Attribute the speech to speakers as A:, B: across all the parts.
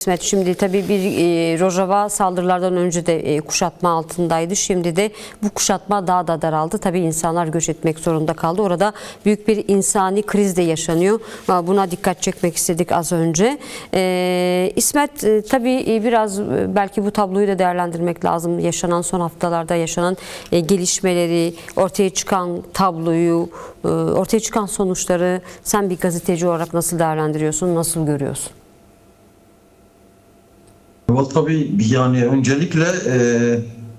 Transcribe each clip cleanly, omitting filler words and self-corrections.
A: İsmet, şimdi tabii bir Rojava saldırılardan önce de kuşatma altındaydı. Şimdi de bu kuşatma daha da daraldı. Tabii insanlar göç etmek zorunda kaldı. Orada büyük bir insani kriz de yaşanıyor. Buna dikkat çekmek istedik az önce. İsmet, tabii biraz belki bu tabloyu da değerlendirmek lazım. Yaşanan son haftalarda yaşanan gelişmeleri, ortaya çıkan tabloyu, ortaya çıkan sonuçları sen bir gazeteci olarak nasıl değerlendiriyorsun, nasıl görüyorsun?
B: Tabii yani öncelikle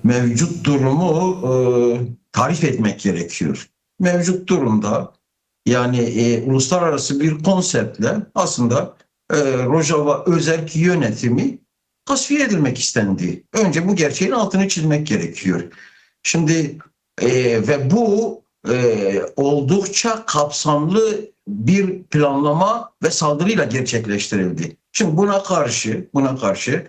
B: mevcut durumu tarif etmek gerekiyor. Mevcut durumda yani uluslararası bir konseptle aslında Rojava özerk yönetimi tasfiye edilmek istendi. Önce bu gerçeğin altını çizmek gerekiyor. Şimdi ve bu oldukça kapsamlı bir planlama ve saldırıyla gerçekleştirildi. Şimdi buna karşı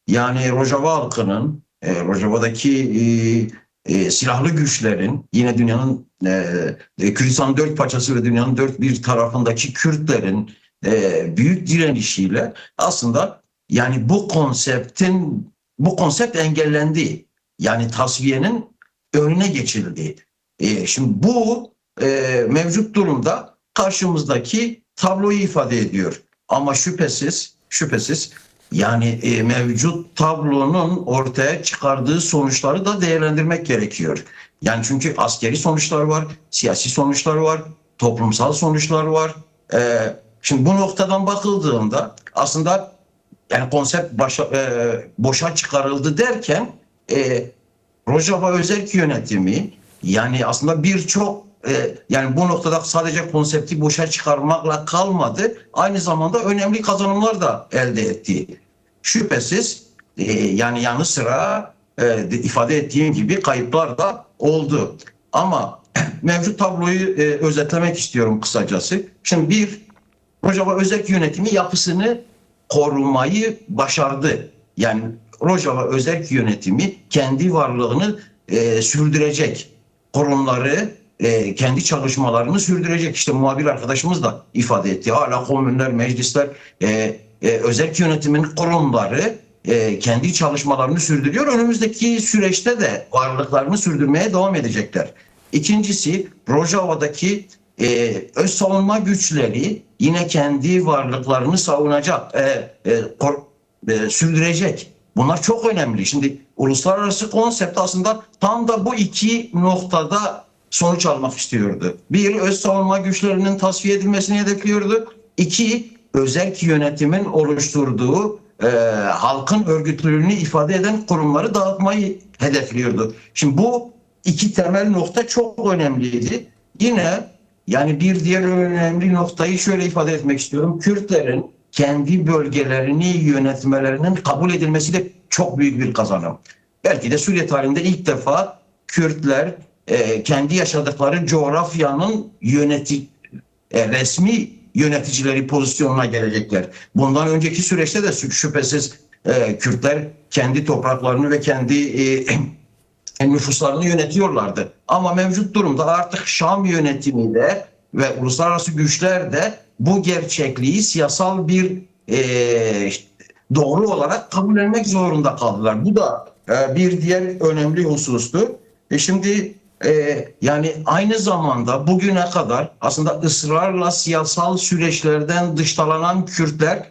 B: yani Rojava halkının, Rojava'daki silahlı güçlerin, yine dünyanın Kürdistan'ın dört parçası ve dünyanın dört bir tarafındaki Kürtlerin büyük direnişiyle aslında yani bu konsept engellendi. Yani tasfiyenin önüne geçildi. Şimdi bu mevcut durumda karşımızdaki tabloyu ifade ediyor. Ama şüphesiz yani mevcut tablonun ortaya çıkardığı sonuçları da değerlendirmek gerekiyor. Yani çünkü askeri sonuçlar var, siyasi sonuçlar var, toplumsal sonuçlar var. Şimdi bu noktadan bakıldığında aslında yani konsept boşa çıkarıldı derken Rojava özerk yönetimi yani aslında birçok yani bu noktada sadece konsepti boşa çıkarmakla kalmadı. Aynı zamanda önemli kazanımlar da elde etti. Şüphesiz yani yanı sıra ifade ettiğim gibi kayıplar da oldu. Ama mevcut tabloyu özetlemek istiyorum kısacası. Şimdi Rojava özerk yönetimi yapısını korumayı başardı. Yani Rojava özerk yönetimi kendi varlığını sürdürecek. Kurumları kendi çalışmalarını sürdürecek. İşte muhabir arkadaşımız da ifade etti. Hala komünler, meclisler, özerk yönetimin kurumları kendi çalışmalarını sürdürüyor. Önümüzdeki süreçte de varlıklarını sürdürmeye devam edecekler. İkincisi, Rojava'daki öz savunma güçleri yine kendi varlıklarını savunacak, sürdürecek. Bunlar çok önemli. Şimdi uluslararası konsept aslında tam da bu iki noktada sonuç almak istiyordu. Bir, öz savunma güçlerinin tasfiye edilmesini hedefliyordu. İki, özerk yönetimin oluşturduğu halkın örgütlülüğünü ifade eden kurumları dağıtmayı hedefliyordu. Şimdi bu iki temel nokta çok önemliydi. Yine yani bir diğer önemli noktayı şöyle ifade etmek istiyorum. Kürtlerin kendi bölgelerini yönetmelerinin kabul edilmesi de çok büyük bir kazanım. Belki de Suriye tarihinde ilk defa Kürtler kendi yaşadıkları coğrafyanın resmi yöneticileri pozisyonuna gelecekler. Bundan önceki süreçte de şüphesiz Kürtler kendi topraklarını ve kendi nüfuslarını yönetiyorlardı. Ama mevcut durumda artık Şam yönetimiyle ve uluslararası güçler de bu gerçekliği siyasal bir doğru olarak kabullenmek zorunda kaldılar. Bu da bir diğer önemli husustu. Şimdi yani aynı zamanda bugüne kadar aslında ısrarla siyasal süreçlerden dışlanan Kürtler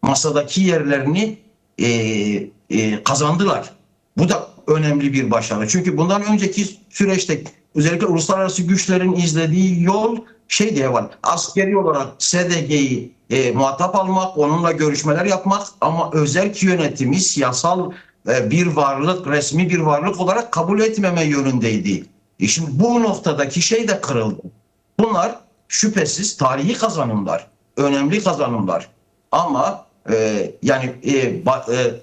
B: masadaki yerlerini kazandılar. Bu da önemli bir başarı. Çünkü bundan önceki süreçte özellikle uluslararası güçlerin izlediği yol şey diye var. Askeri olarak SDG'yi muhatap almak, onunla görüşmeler yapmak ama özerk yönetimi siyasal bir varlık, resmi bir varlık olarak kabul etmeme yönündeydi. Şimdi bu noktadaki şey de kırıldı. Bunlar şüphesiz tarihi kazanımlar, önemli kazanımlar. Ama yani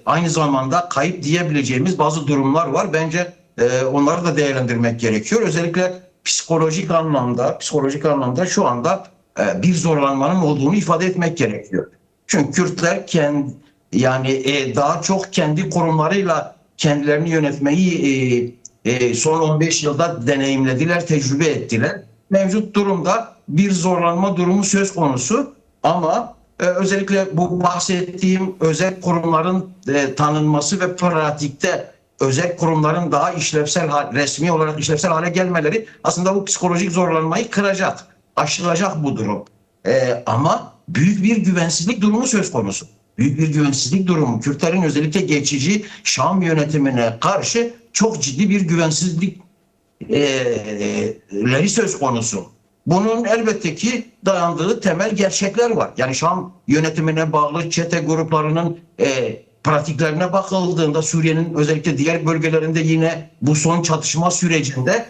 B: aynı zamanda kayıp diyebileceğimiz bazı durumlar var. Bence onları da değerlendirmek gerekiyor. Özellikle psikolojik anlamda şu anda bir zorlanmanın olduğunu ifade etmek gerekiyor. Çünkü Kürtler daha çok kendi kurumlarıyla kendilerini yönetmeyi son 15 yılda deneyimlediler, tecrübe ettiler. Mevcut durumda bir zorlanma durumu söz konusu ama özellikle bu bahsettiğim özel kurumların tanınması ve pratikte özel kurumların daha işlevsel, resmi olarak işlevsel hale gelmeleri aslında bu psikolojik zorlanmayı kıracak, aşılacak bu durum. Ama büyük bir güvensizlik durumu söz konusu. Büyük bir güvensizlik durumu. Kürtlerin özellikle geçici Şam yönetimine karşı çok ciddi bir güvensizlikleri söz konusu. Bunun elbette ki dayandığı temel gerçekler var. Yani Şam yönetimine bağlı çete gruplarının pratiklerine bakıldığında Suriye'nin özellikle diğer bölgelerinde yine bu son çatışma sürecinde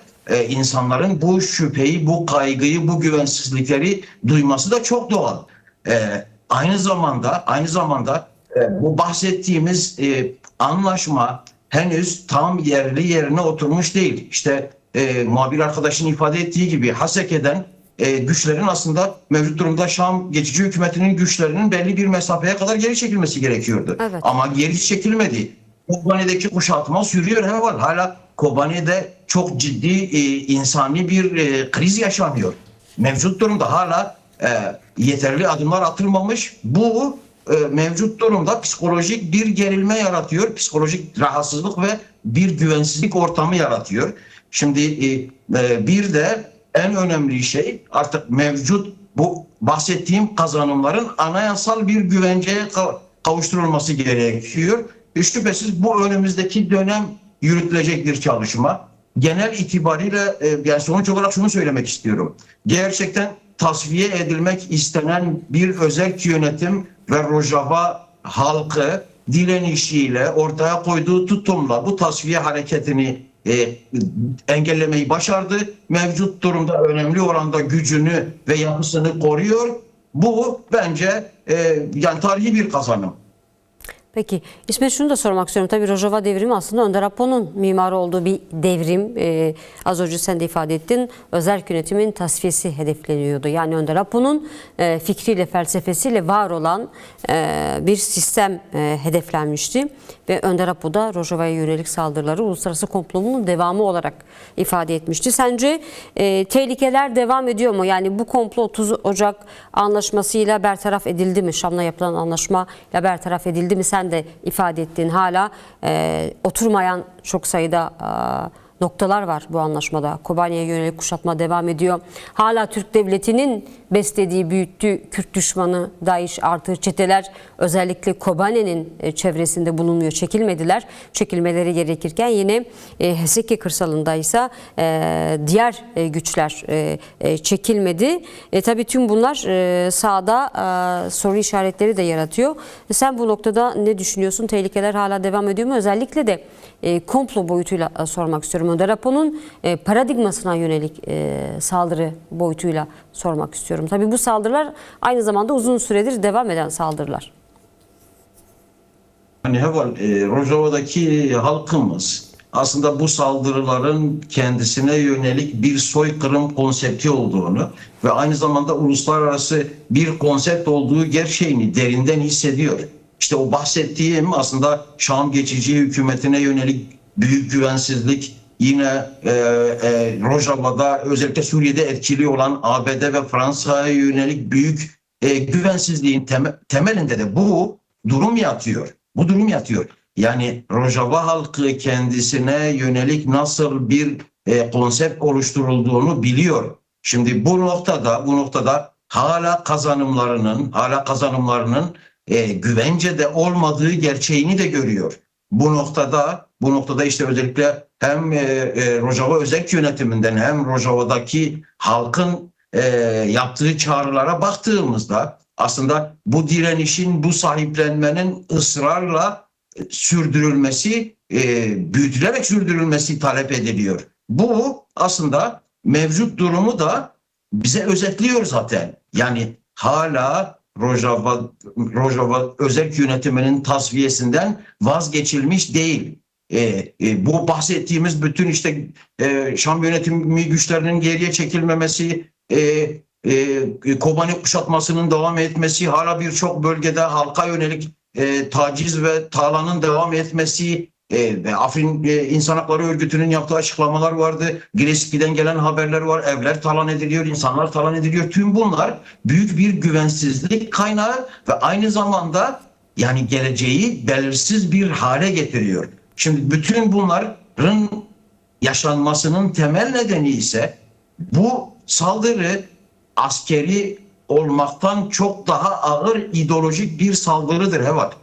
B: insanların bu şüpheyi, bu kaygıyı, bu güvensizlikleri duyması da çok doğal. Aynı zamanda bu bahsettiğimiz anlaşma henüz tam yerine oturmuş değil. İşte muhabir arkadaşın ifade ettiği gibi Haseke'den güçlerin aslında mevcut durumda Şam geçici hükümetinin güçlerinin belli bir mesafeye kadar geri çekilmesi gerekiyordu.
A: Evet.
B: Ama geri çekilmedi. Kobani'deki kuşatma sürüyor. Hala Kobani'de çok ciddi insani bir kriz yaşanıyor. Mevcut durumda hala yeterli adımlar atılmamış. Bu mevcut durumda psikolojik bir gerilme yaratıyor. Psikolojik rahatsızlık ve bir güvensizlik ortamı yaratıyor. Şimdi bir de en önemli şey artık mevcut bu bahsettiğim kazanımların anayasal bir güvenceye kavuşturulması gerekiyor. Şüphesiz bu önümüzdeki dönem yürütülecek bir çalışma. Genel itibariyle yani sonuç olarak şunu söylemek istiyorum. Gerçekten tasfiye edilmek istenen bir özerk yönetim ve Rojava halkı direnişiyle ortaya koyduğu tutumla bu tasfiye hareketini engellemeyi başardı. Mevcut durumda önemli oranda gücünü ve yapısını koruyor. Bu bence yani tarihi bir kazanım.
A: Peki İsmet, şunu da sormak istiyorum. Tabii Rojava devrimi aslında Önder Apo'nun mimarı olduğu bir devrim. Az önce sen de ifade ettin. Özerk yönetimin tasfiyesi hedefleniyordu. Yani Önder Apo'nun fikriyle, felsefesiyle var olan bir sistem hedeflenmişti. Ve Önder Apo da Rojava'ya yönelik saldırıları uluslararası komplonun devamı olarak ifade etmişti. Sence tehlikeler devam ediyor mu? Yani bu komplo 30 Ocak anlaşmasıyla bertaraf edildi mi? Şam'la yapılan anlaşmayla bertaraf edildi mi? Sen de ifade ettin, hala oturmayan çok sayıda noktalar var bu anlaşmada. Kobani'ye yönelik kuşatma devam ediyor. Hala Türk Devleti'nin beslediği, büyüttüğü Kürt düşmanı DAEŞ artı çeteler özellikle Kobani'nin çevresinde bulunuyor. Çekilmediler. Çekilmeleri gerekirken yine Haseki kırsalında ise diğer güçler çekilmedi. Tabii tüm bunlar sahada soru işaretleri de yaratıyor. Sen bu noktada ne düşünüyorsun? Tehlikeler hala devam ediyor mu? Özellikle de komplo boyutuyla sormak istiyorum. Önder Apo'nun paradigmasına yönelik saldırı boyutuyla sormak istiyorum. Tabii bu saldırılar aynı zamanda uzun süredir devam eden saldırılar.
B: Yani Rojava'daki halkımız aslında bu saldırıların kendisine yönelik bir soykırım konsepti olduğunu ve aynı zamanda uluslararası bir konsept olduğu gerçeğini derinden hissediyor. İşte o bahsettiğim aslında Şam geçici hükümetine yönelik büyük güvensizlik, yine Rojava'da özellikle Suriye'de etkili olan ABD ve Fransa'ya yönelik büyük güvensizliğin temelinde de bu durum yatıyor. Bu durum yatıyor. Yani Rojava halkı kendisine yönelik nasıl bir konsept oluşturulduğunu biliyor. Şimdi bu noktada hala kazanımlarının güvencede olmadığı gerçeğini de görüyor. Bu noktada işte özellikle hem Rojava özerk yönetiminden hem Rojava'daki halkın yaptığı çağrılara baktığımızda aslında bu direnişin, bu sahiplenmenin ısrarla sürdürülmesi, büyütülerek sürdürülmesi talep ediliyor. Bu aslında mevcut durumu da bize özetliyor zaten. Yani hala Rojava özerk yönetiminin tasfiyesinden vazgeçilmiş değil. Bu bahsettiğimiz bütün işte Şam yönetimi güçlerinin geriye çekilmemesi, Kobani kuşatmasının devam etmesi, hala birçok bölgede halka yönelik taciz ve talanın devam etmesi, ve Afrin İnsan Hakları Örgütü'nün yaptığı açıklamalar vardı. Giresun'dan gelen haberler var. Evler talan ediliyor, insanlar talan ediliyor. Tüm bunlar büyük bir güvensizlik kaynağı ve aynı zamanda yani geleceği belirsiz bir hale getiriyor. Şimdi bütün bunların yaşanmasının temel nedeni ise bu saldırı askeri olmaktan çok daha ağır ideolojik bir saldırıdır Hevat.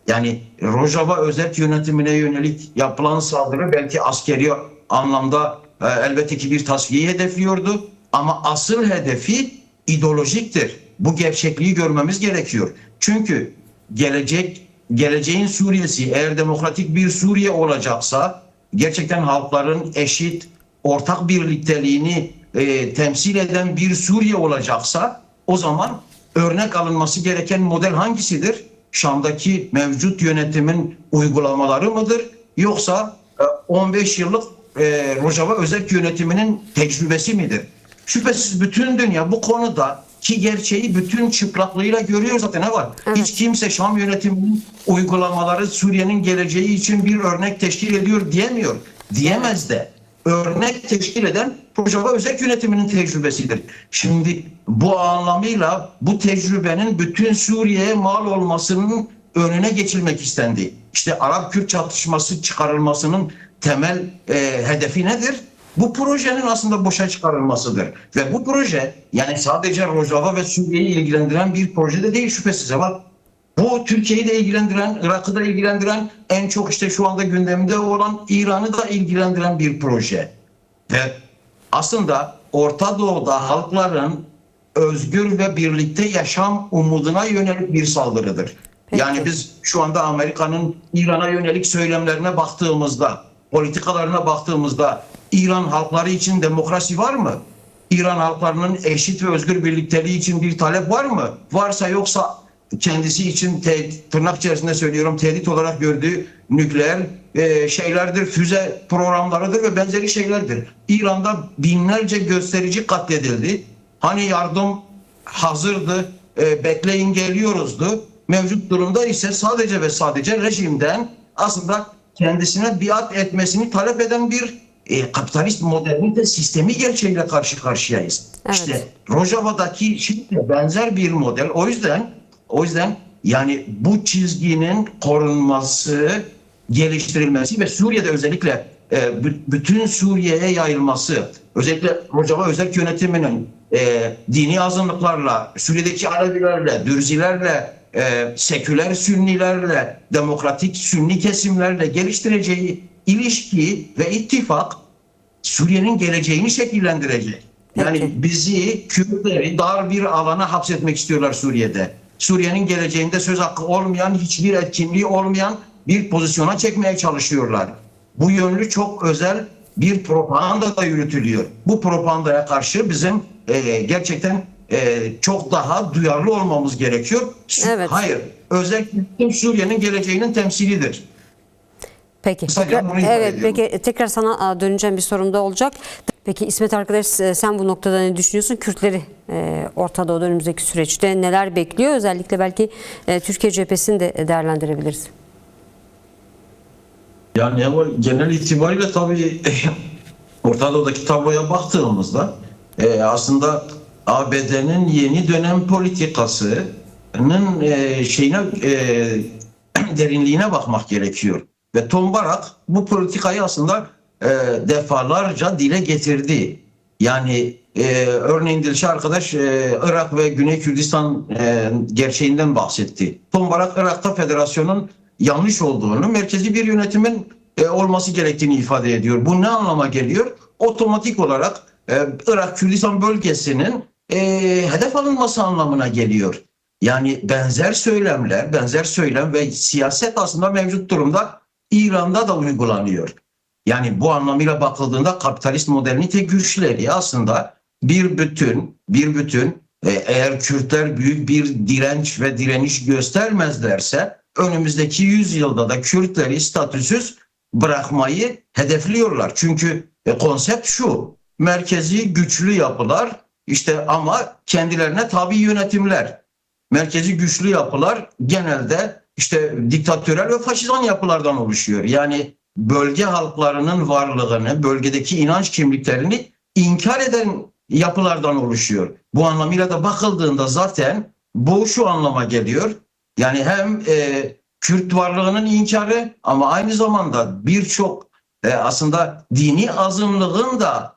B: Yani Rojava özerk yönetimine yönelik yapılan saldırı belki askeri anlamda elbette ki bir tasfiyeyi hedefliyordu ama asıl hedefi ideolojiktir. Bu gerçekliği görmemiz gerekiyor. Çünkü geleceğin Suriye'si eğer demokratik bir Suriye olacaksa gerçekten halkların eşit ortak birlikteliğini temsil eden bir Suriye olacaksa o zaman örnek alınması gereken model hangisidir? Şam'daki mevcut yönetimin uygulamaları mıdır? Yoksa 15 yıllık Rojava özerk yönetiminin tecrübesi midir? Şüphesiz bütün dünya bu konuda ki gerçeği bütün çıplaklığıyla görüyor zaten ne var?
A: Evet.
B: Hiç kimse Şam yönetiminin uygulamaları Suriye'nin geleceği için bir örnek teşkil ediyor diyemiyor. Diyemez de. Örnek teşkil eden Rojava özerk yönetiminin tecrübesidir. Şimdi bu anlamıyla bu tecrübenin bütün Suriye'ye mal olmasının önüne geçilmek istendi. İşte Arap-Kürt çatışması çıkarılmasının temel hedefi nedir? Bu projenin aslında boşa çıkarılmasıdır. Ve bu proje yani sadece Rojava ve Suriye'yi ilgilendiren bir proje de değil şüphesiz ama bu Türkiye'yi de ilgilendiren, Irak'ı da ilgilendiren, en çok işte şu anda gündemde olan İran'ı da ilgilendiren bir proje. Ve aslında Orta Doğu'da halkların özgür ve birlikte yaşam umuduna yönelik bir saldırıdır.
A: Peki.
B: Yani biz şu anda Amerika'nın İran'a yönelik söylemlerine baktığımızda, politikalarına baktığımızda İran halkları için demokrasi var mı? İran halklarının eşit ve özgür birlikteliği için bir talep var mı? Varsa yoksa kendisi için tırnak içerisinde söylüyorum tehdit olarak gördüğü nükleer şeylerdir, füze programlarıdır ve benzeri şeylerdir. İran'da binlerce gösterici katledildi. Hani yardım hazırdı, bekleyin geliyoruzdu. Mevcut durumda ise sadece ve sadece rejimden aslında kendisine biat etmesini talep eden bir kapitalist modernite sistemi gerçeğiyle karşı karşıyayız.
A: Evet.
B: İşte Rojava'daki şimdi benzer bir model. O yüzden yani bu çizginin korunması, geliştirilmesi ve Suriye'de özellikle bütün Suriye'ye yayılması, özellikle Rojava özerk yönetiminin dini azınlıklarla, Suriye'deki Alevilerle, Dürzilerle, seküler Sünnilerle, demokratik Sünni kesimlerle geliştireceği ilişki ve ittifak Suriye'nin geleceğini şekillendirecek. Yani
A: Peki.
B: bizi, Kürtleri dar bir alana hapsetmek istiyorlar Suriye'de. Suriye'nin geleceğinde söz hakkı olmayan, hiçbir etkinliği olmayan bir pozisyona çekmeye çalışıyorlar. Bu yönlü çok özel bir propaganda da yürütülüyor. Bu propagandaya karşı bizim gerçekten çok daha duyarlı olmamız gerekiyor.
A: Evet.
B: Hayır, özellikle Suriye'nin geleceğinin temsilidir.
A: Peki.
B: Kısaca bunu ifade
A: Evet,
B: ediyorum.
A: peki tekrar sana döneceğim bir sorum da olacak. Peki İsmet arkadaş sen bu noktada ne düşünüyorsun? Kürtleri Orta Doğu'da önümüzdeki süreçte neler bekliyor? Özellikle belki Türkiye cephesini de değerlendirebiliriz.
B: Yani ama genel itibariyle tabii Orta Doğu'daki tabloya baktığımızda aslında ABD'nin yeni dönem politikasının derinliğine bakmak gerekiyor. Ve Tom Barak bu politikayı aslında defalarca dile getirdi. Yani örneğin Dilşah arkadaş Irak ve Güney Kürdistan gerçeğinden bahsetti. Tom Barak Irak'ta federasyonun yanlış olduğunu, merkezi bir yönetimin olması gerektiğini ifade ediyor. Bu ne anlama geliyor? Otomatik olarak Irak Kürdistan bölgesinin hedef alınması anlamına geliyor. Yani benzer söylem ve siyaset aslında mevcut durumda İran'da da uygulanıyor. Yani bu anlamıyla bakıldığında kapitalist modernite güçleri aslında bir bütün eğer Kürtler büyük bir direnç ve direniş göstermezlerse önümüzdeki 100 yılda da Kürtleri statüsüz bırakmayı hedefliyorlar. Çünkü konsept şu: merkezi güçlü yapılar işte ama kendilerine tabi yönetimler. Merkezi güçlü yapılar genelde işte diktatörel ve faşizan yapılardan oluşuyor. Yani bölge halklarının varlığını, bölgedeki inanç kimliklerini inkar eden yapılardan oluşuyor. Bu anlamıyla da bakıldığında zaten bu şu anlama geliyor. Yani hem Kürt varlığının inkarı ama aynı zamanda birçok aslında dini azınlığın da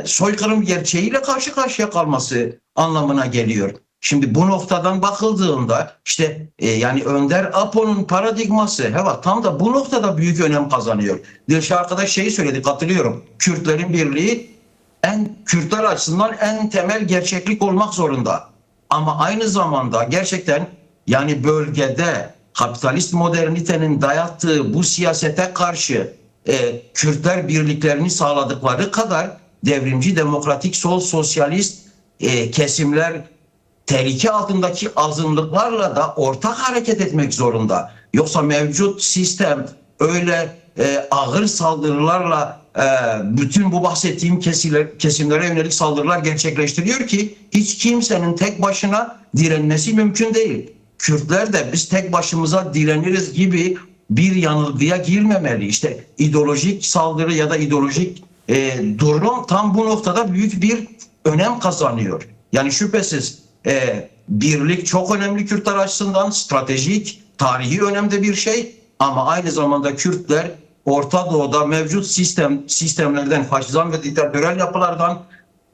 B: soykırım gerçeğiyle karşı karşıya kalması anlamına geliyor. Şimdi bu noktadan bakıldığında işte yani Önder Apo'nun paradigması evet tam da bu noktada büyük önem kazanıyor. Dilşah arkadaş şeyi söyledi, katılıyorum. Kürtlerin birliği Kürtler açısından en temel gerçeklik olmak zorunda. Ama aynı zamanda gerçekten yani bölgede kapitalist modernitenin dayattığı bu siyasete karşı Kürtler birliklerini sağladıkları kadar devrimci, demokratik, sol, sosyalist kesimler tehlike altındaki azınlıklarla da ortak hareket etmek zorunda. Yoksa mevcut sistem öyle ağır saldırılarla bütün bu bahsettiğim kesimlere yönelik saldırılar gerçekleştiriyor ki hiç kimsenin tek başına direnmesi mümkün değil. Kürtler de biz tek başımıza direniriz gibi bir yanılgıya girmemeli. İşte ideolojik saldırı ya da ideolojik durum tam bu noktada büyük bir önem kazanıyor. Yani şüphesiz birlik çok önemli Kürtler açısından, stratejik, tarihi önemde bir şey ama aynı zamanda Kürtler Orta Doğu'da mevcut sistemlerden, faşizan ve diktatörel yapılardan,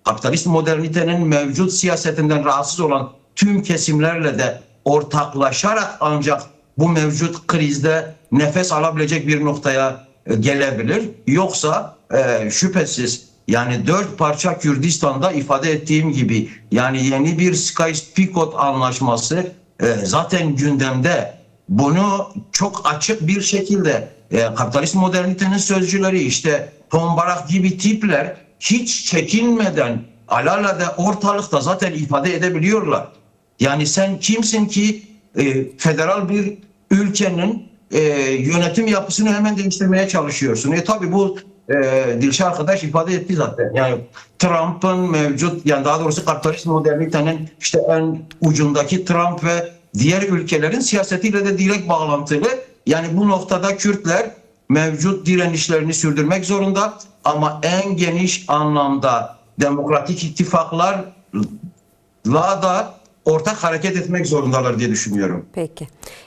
B: kapitalist modernitenin mevcut siyasetinden rahatsız olan tüm kesimlerle de ortaklaşarak ancak bu mevcut krizde nefes alabilecek bir noktaya gelebilir. Yoksa şüphesiz yani 4 parça Kürdistan'da ifade ettiğim gibi yani yeni bir Sykes-Picot anlaşması zaten gündemde. Bunu çok açık bir şekilde kapitalist modernitenin sözcüleri işte Tombarak gibi tipler hiç çekinmeden alelade ortalıkta zaten ifade edebiliyorlar. Yani sen kimsin ki federal bir ülkenin yönetim yapısını hemen değiştirmeye çalışıyorsun. Tabii bu Dilşah arkadaş ifade etti zaten. Yani Trump'ın mevcut yani daha doğrusu kapitalist modernitenin işte en ucundaki Trump ve diğer ülkelerin siyasetiyle de direkt bağlantılı. Yani bu noktada Kürtler mevcut direnişlerini sürdürmek zorunda ama en geniş anlamda demokratik ittifaklarla da ortak hareket etmek zorundalar diye düşünüyorum.
A: Peki.